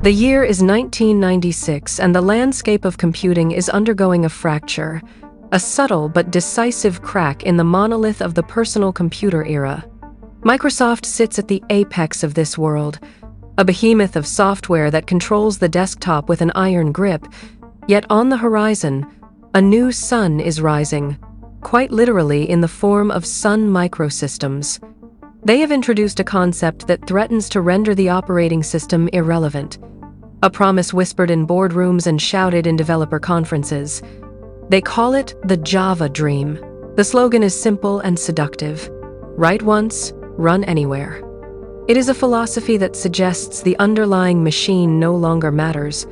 The year is 1996, and the landscape of computing is undergoing a fracture, a subtle but decisive crack in the monolith of the personal computer era. Microsoft sits at the apex of this world, a behemoth of software that controls the desktop with an iron grip, yet on the horizon, a new sun is rising, quite literally in the form of Sun Microsystems. They have introduced a concept that threatens to render the operating system irrelevant, a promise whispered in boardrooms and shouted in developer conferences. They call it the Java Dream. The slogan is simple and seductive: write once, run anywhere. It is a philosophy that suggests the underlying machine no longer matters,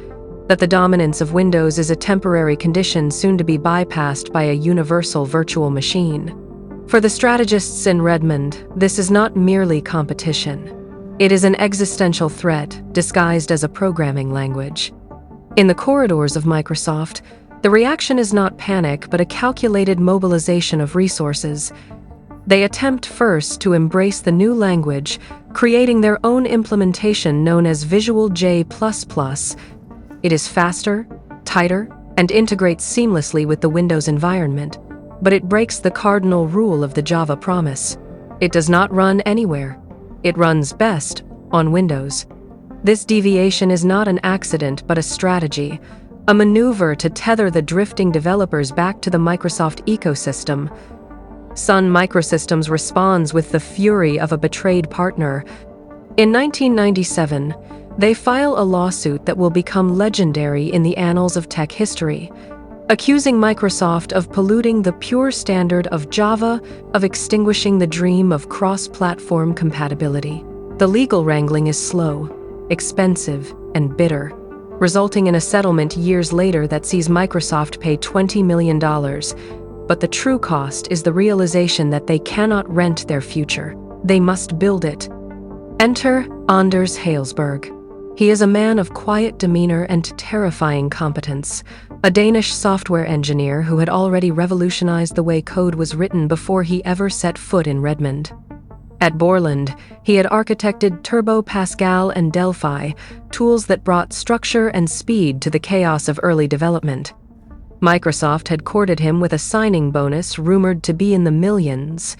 that the dominance of Windows is a temporary condition soon to be bypassed by a universal virtual machine. For the strategists in Redmond, this is not merely competition. It is an existential threat disguised as a programming language. In the corridors of Microsoft, the reaction is not panic but a calculated mobilization of resources. They attempt first to embrace the new language, creating their own implementation known as Visual J++. It is faster, tighter, and integrates seamlessly with the Windows environment, but it breaks the cardinal rule of the Java promise. It does not run anywhere. It runs best on Windows. This deviation is not an accident but a strategy, a maneuver to tether the drifting developers back to the Microsoft ecosystem. Sun Microsystems responds with the fury of a betrayed partner. In 1997, they file a lawsuit that will become legendary in the annals of tech history, accusing Microsoft of polluting the pure standard of Java, of extinguishing the dream of cross-platform compatibility. The legal wrangling is slow, expensive, and bitter, resulting in a settlement years later that sees Microsoft pay $20 million. But the true cost is the realization that they cannot rent their future. They must build it. Enter Anders Hejlsberg. He is a man of quiet demeanor and terrifying competence, a Danish software engineer who had already revolutionized the way code was written before he ever set foot in Redmond. At Borland, he had architected Turbo Pascal and Delphi, tools that brought structure and speed to the chaos of early development. Microsoft had courted him with a signing bonus rumored to be in the millions,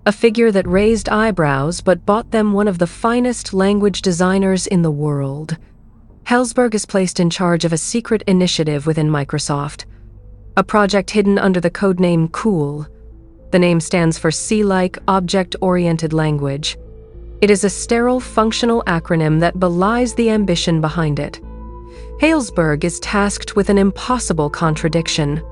a figure that raised eyebrows but bought them one of the finest language designers in the world. Hejlsberg is placed in charge of a secret initiative within Microsoft, a project hidden under the codename COOL. The name stands for C-like Object-Oriented Language. It is a sterile functional acronym that belies the ambition behind it. Hejlsberg is tasked with an impossible contradiction.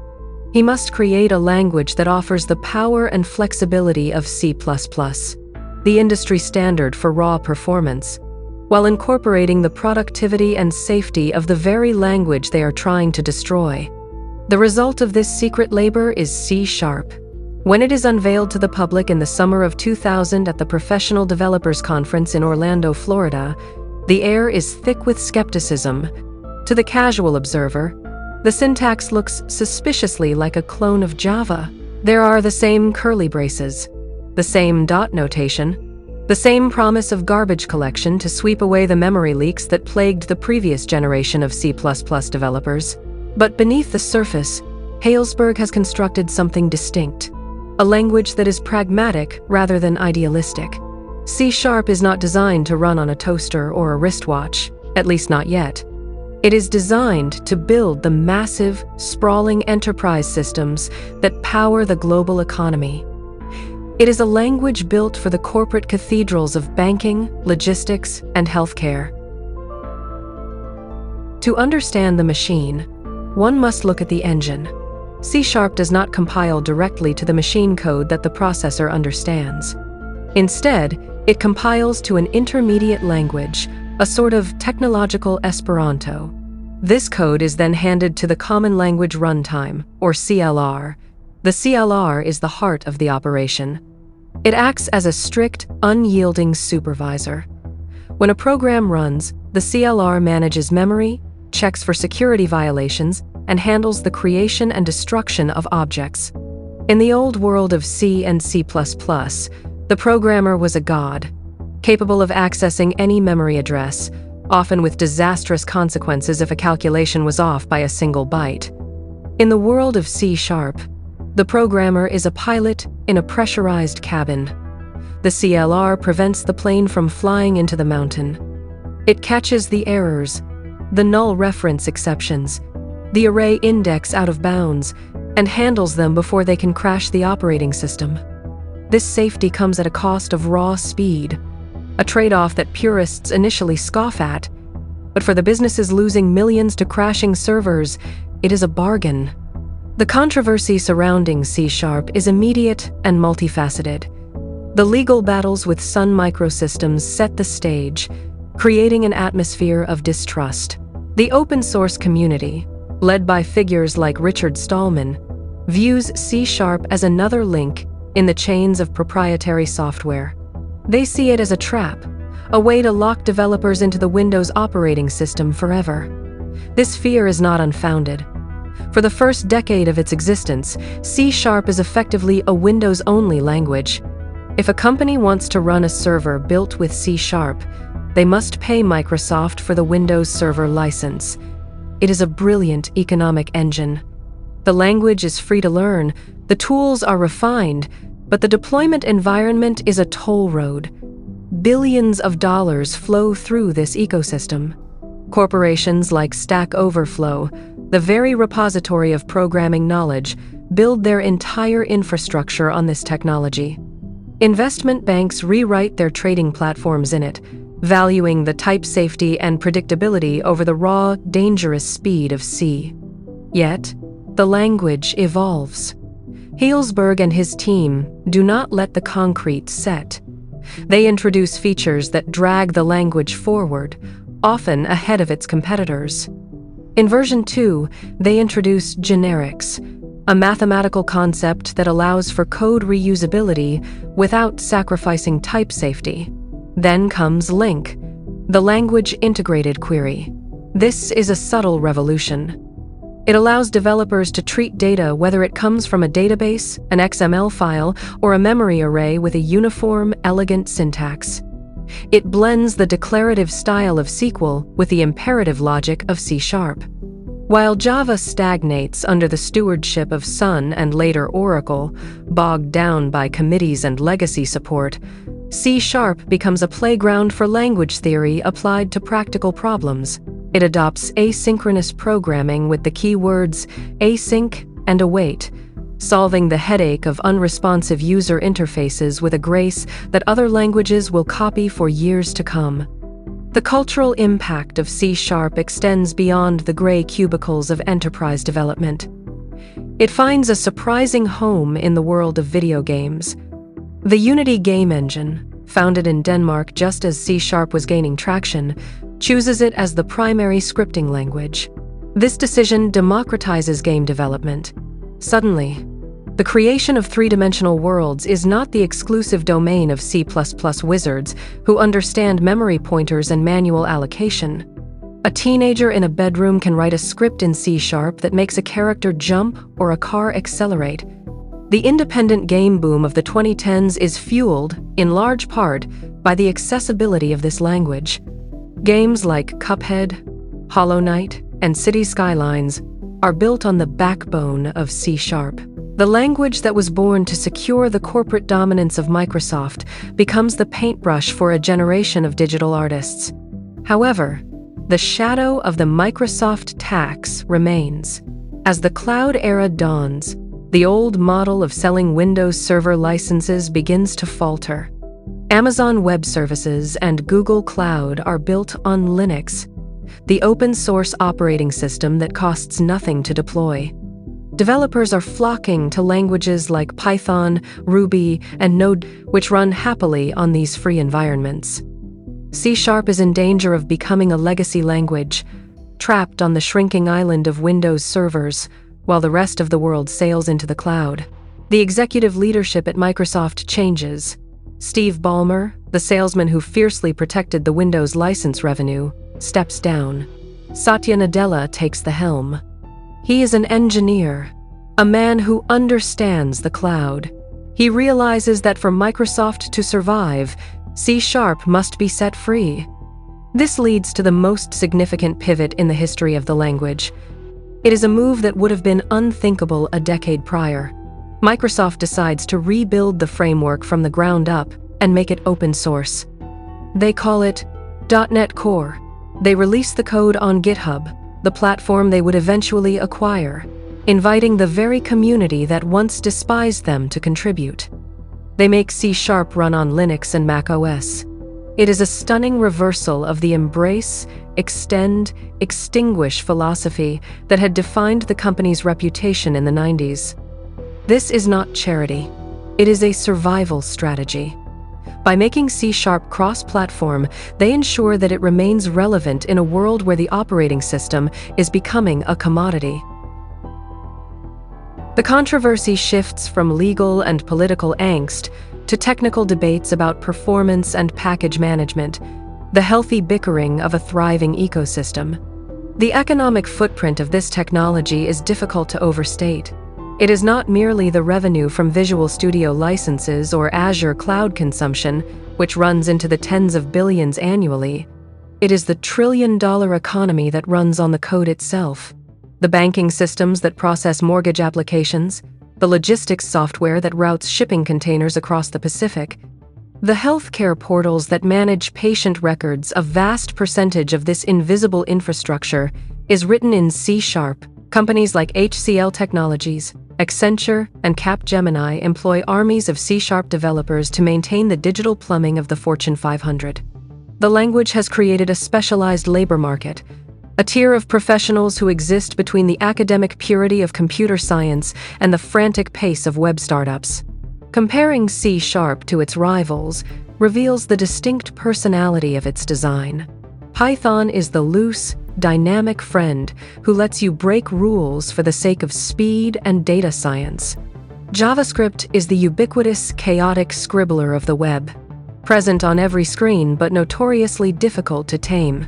He must create a language that offers the power and flexibility of C++, the industry standard for raw performance, while incorporating the productivity and safety of the very language they are trying to destroy. The result of this secret labor is C#. When it is unveiled to the public in the summer of 2000 at the Professional Developers Conference in Orlando, Florida, the air is thick with skepticism. To the casual observer, the syntax looks suspiciously like a clone of Java. There are the same curly braces, the same dot notation, the same promise of garbage collection to sweep away the memory leaks that plagued the previous generation of C++ developers. But beneath the surface, Hejlsberg has constructed something distinct, a language that is pragmatic rather than idealistic. C# is not designed to run on a toaster or a wristwatch, at least not yet. It is designed to build the massive, sprawling enterprise systems that power the global economy. It is a language built for the corporate cathedrals of banking, logistics, and healthcare. To understand the machine, one must look at the engine. C# does not compile directly to the machine code that the processor understands. Instead, it compiles to an intermediate language, a sort of technological Esperanto. This code is then handed to the Common Language Runtime, or CLR. The CLR is the heart of the operation. It acts as a strict, unyielding supervisor. When a program runs, the CLR manages memory, checks for security violations, and handles the creation and destruction of objects. In the old world of C and C++, the programmer was a god, capable of accessing any memory address, often with disastrous consequences if a calculation was off by a single byte. In the world of C#, the programmer is a pilot in a pressurized cabin. The CLR prevents the plane from flying into the mountain. It catches the errors, the null reference exceptions, the array index out of bounds, and handles them before they can crash the operating system. This safety comes at a cost of raw speed, a trade-off that purists initially scoff at, but for the businesses losing millions to crashing servers, it is a bargain. The controversy surrounding C# is immediate and multifaceted. The legal battles with Sun Microsystems set the stage, creating an atmosphere of distrust. The open-source community, led by figures like Richard Stallman, views C# as another link in the chains of proprietary software. They see it as a trap, a way to lock developers into the Windows operating system forever. This fear is not unfounded. For the first decade of its existence, C# is effectively a Windows-only language. If a company wants to run a server built with C#, they must pay Microsoft for the Windows Server license. It is a brilliant economic engine. The language is free to learn, the tools are refined, but the deployment environment is a toll road. Billions of dollars flow through this ecosystem. Corporations like Stack Overflow, the very repository of programming knowledge, build their entire infrastructure on this technology. Investment banks rewrite their trading platforms in it, valuing the type safety and predictability over the raw, dangerous speed of C. Yet, the language evolves. Hejlsberg and his team do not let the concrete set. They introduce features that drag the language forward, often ahead of its competitors. In version 2, they introduce generics, a mathematical concept that allows for code reusability without sacrificing type safety. Then comes LINQ, the language integrated query. This is a subtle revolution. It allows developers to treat data whether it comes from a database, an XML file, or a memory array with a uniform, elegant syntax. It blends the declarative style of SQL with the imperative logic of C#. While Java stagnates under the stewardship of Sun and later Oracle, bogged down by committees and legacy support, C# becomes a playground for language theory applied to practical problems. It adopts asynchronous programming with the keywords async and await, solving the headache of unresponsive user interfaces with a grace that other languages will copy for years to come. The cultural impact of C# extends beyond the gray cubicles of enterprise development. It finds a surprising home in the world of video games. The Unity game engine, founded in Denmark just as C# was gaining traction, chooses it as the primary scripting language. This decision democratizes game development. Suddenly, the creation of three-dimensional worlds is not the exclusive domain of C++ wizards who understand memory pointers and manual allocation. A teenager in a bedroom can write a script in C# that makes a character jump or a car accelerate. The independent game boom of the 2010s is fueled, in large part, by the accessibility of this language. Games like Cuphead, Hollow Knight, and City Skylines are built on the backbone of C#. The language that was born to secure the corporate dominance of Microsoft becomes the paintbrush for a generation of digital artists. However, the shadow of the Microsoft tax remains. As the cloud era dawns, the old model of selling Windows Server licenses begins to falter. Amazon Web Services and Google Cloud are built on Linux, the open-source operating system that costs nothing to deploy. Developers are flocking to languages like Python, Ruby, and Node, which run happily on these free environments. C# is in danger of becoming a legacy language, trapped on the shrinking island of Windows servers, while the rest of the world sails into the cloud. The executive leadership at Microsoft changes. Steve Ballmer, the salesman who fiercely protected the Windows license revenue, steps down. Satya Nadella takes the helm. He is an engineer, a man who understands the cloud. He realizes that for Microsoft to survive, C# must be set free. This leads to the most significant pivot in the history of the language. It is a move that would have been unthinkable a decade prior. Microsoft decides to rebuild the framework from the ground up and make it open source. They call it .NET Core. They release the code on GitHub, the platform they would eventually acquire, inviting the very community that once despised them to contribute. They make CSharp run on Linux and Mac OS. It is a stunning reversal of the embrace, extend, extinguish philosophy that had defined the company's reputation in the 90s. This is not charity. It is a survival strategy. By making CSharp cross-platform, they ensure that it remains relevant in a world where the operating system is becoming a commodity. The controversy shifts from legal and political angst to technical debates about performance and package management, the healthy bickering of a thriving ecosystem. The economic footprint of this technology is difficult to overstate. It is not merely the revenue from Visual Studio licenses or Azure cloud consumption, which runs into the tens of billions annually. It is the trillion-dollar economy that runs on the code itself. The banking systems that process mortgage applications, the logistics software that routes shipping containers across the Pacific, the healthcare portals that manage patient records. A vast percentage of this invisible infrastructure is written in C#. Companies like HCL Technologies, Accenture, and Capgemini employ armies of C# developers to maintain the digital plumbing of the Fortune 500. The language has created a specialized labor market, a tier of professionals who exist between the academic purity of computer science and the frantic pace of web startups. Comparing C# to its rivals reveals the distinct personality of its design. Python is the loose, dynamic friend who lets you break rules for the sake of speed and data science. JavaScript is the ubiquitous, chaotic scribbler of the web, present on every screen but notoriously difficult to tame.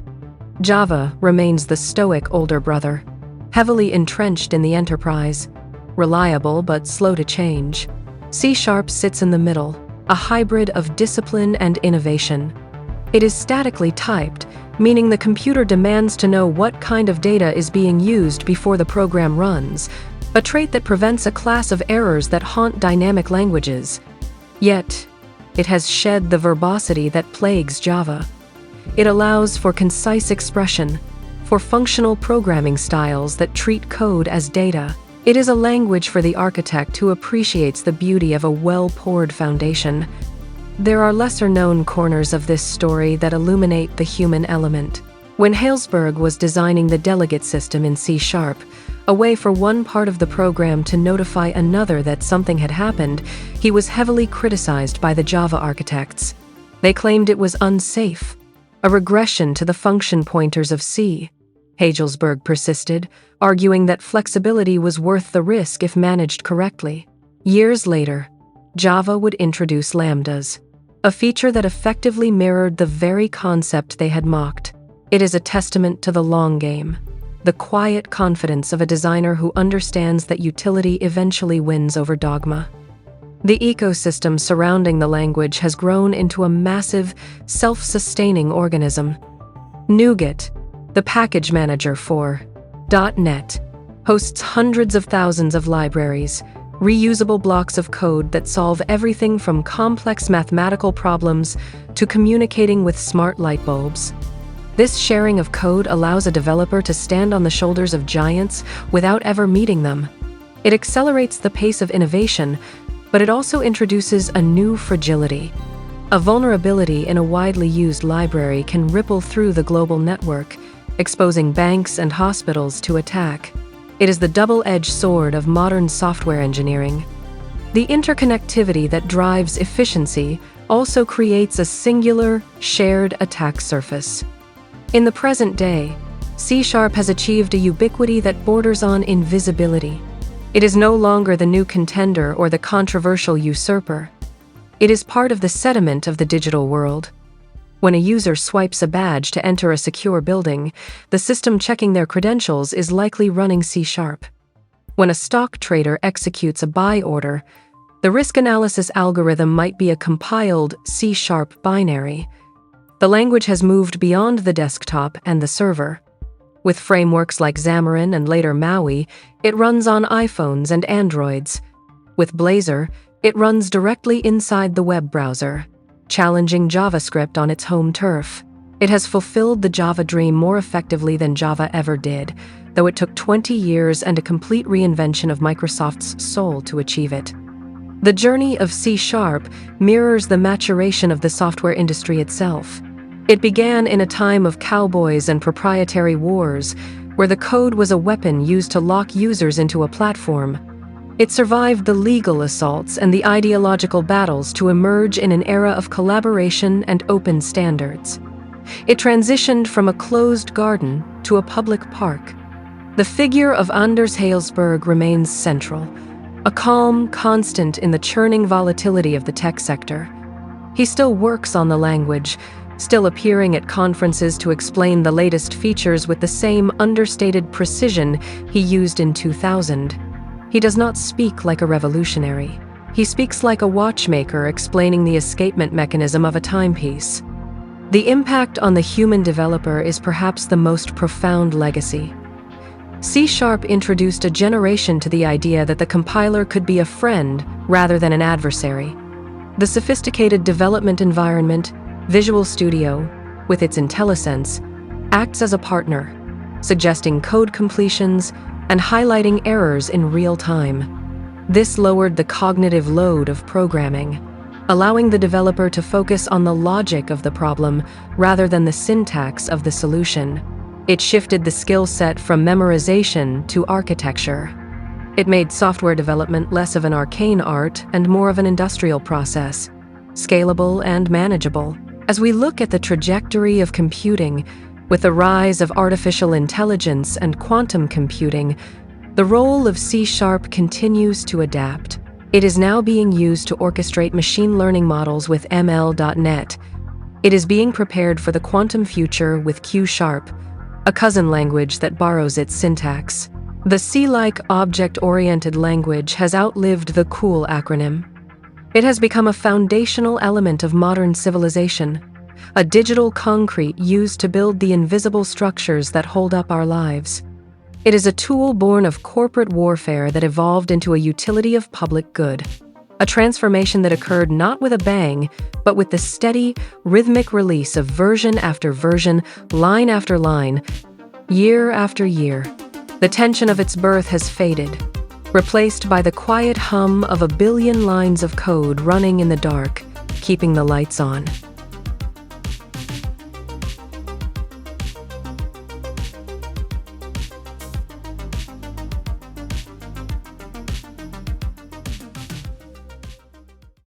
Java remains the stoic older brother, heavily entrenched in the enterprise, reliable but slow to change. C# sits in the middle, a hybrid of discipline and innovation. It is statically typed, meaning the computer demands to know what kind of data is being used before the program runs, a trait that prevents a class of errors that haunt dynamic languages. Yet, it has shed the verbosity that plagues Java. It allows for concise expression, for functional programming styles that treat code as data. It is a language for the architect who appreciates the beauty of a well-poured foundation. There are lesser-known corners of this story that illuminate the human element. When Hejlsberg was designing the delegate system in C#, a way for one part of the program to notify another that something had happened, he was heavily criticized by the Java architects. They claimed it was unsafe, a regression to the function pointers of C. Hejlsberg persisted, arguing that flexibility was worth the risk if managed correctly. Years later, Java would introduce lambdas, a feature that effectively mirrored the very concept they had mocked. It is a testament to the long game, the quiet confidence of a designer who understands that utility eventually wins over dogma. The ecosystem surrounding the language has grown into a massive, self-sustaining organism. NuGet, the package manager for .NET, hosts hundreds of thousands of libraries, reusable blocks of code that solve everything from complex mathematical problems to communicating with smart light bulbs. This sharing of code allows a developer to stand on the shoulders of giants without ever meeting them. It accelerates the pace of innovation, but it also introduces a new fragility. A vulnerability in a widely used library can ripple through the global network, exposing banks and hospitals to attack. It is the double-edged sword of modern software engineering. The interconnectivity that drives efficiency also creates a singular, shared attack surface. In the present day, C# has achieved a ubiquity that borders on invisibility. It is no longer the new contender or the controversial usurper. It is part of the sediment of the digital world. When a user swipes a badge to enter a secure building, the system checking their credentials is likely running C#. When a stock trader executes a buy order, the risk analysis algorithm might be a compiled C# binary. The language has moved beyond the desktop and the server. With frameworks like Xamarin and later Maui, it runs on iPhones and Androids. With Blazor, it runs directly inside the web browser, challenging JavaScript on its home turf. It has fulfilled the Java dream more effectively than Java ever did, though it took 20 years and a complete reinvention of Microsoft's soul to achieve it. The journey of C# mirrors the maturation of the software industry itself. It began in a time of cowboys and proprietary wars, where the code was a weapon used to lock users into a platform. It survived the legal assaults and the ideological battles to emerge in an era of collaboration and open standards. It transitioned from a closed garden to a public park. The figure of Anders Hejlsberg remains central, a calm constant in the churning volatility of the tech sector. He still works on the language, still appearing at conferences to explain the latest features with the same understated precision he used in 2000. He does not speak like a revolutionary. He speaks like a watchmaker explaining the escapement mechanism of a timepiece. The impact on the human developer is perhaps the most profound legacy. C# introduced a generation to the idea that the compiler could be a friend rather than an adversary. The sophisticated development environment, Visual Studio, with its IntelliSense, acts as a partner, suggesting code completions and highlighting errors in real time. This lowered the cognitive load of programming, allowing the developer to focus on the logic of the problem rather than the syntax of the solution. It shifted the skill set from memorization to architecture. It made software development less of an arcane art and more of an industrial process, scalable and manageable. As we look at the trajectory of computing, with the rise of artificial intelligence and quantum computing, the role of C# continues to adapt. It is now being used to orchestrate machine learning models with ML.NET. It is being prepared for the quantum future with Q#, a cousin language that borrows its syntax. The C-like object-oriented language has outlived the COOL acronym. It has become a foundational element of modern civilization, a digital concrete used to build the invisible structures that hold up our lives. It is a tool born of corporate warfare that evolved into a utility of public good, a transformation that occurred not with a bang, but with the steady, rhythmic release of version after version, line after line, year after year. The tension of its birth has faded, replaced by the quiet hum of a billion lines of code running in the dark, keeping the lights on.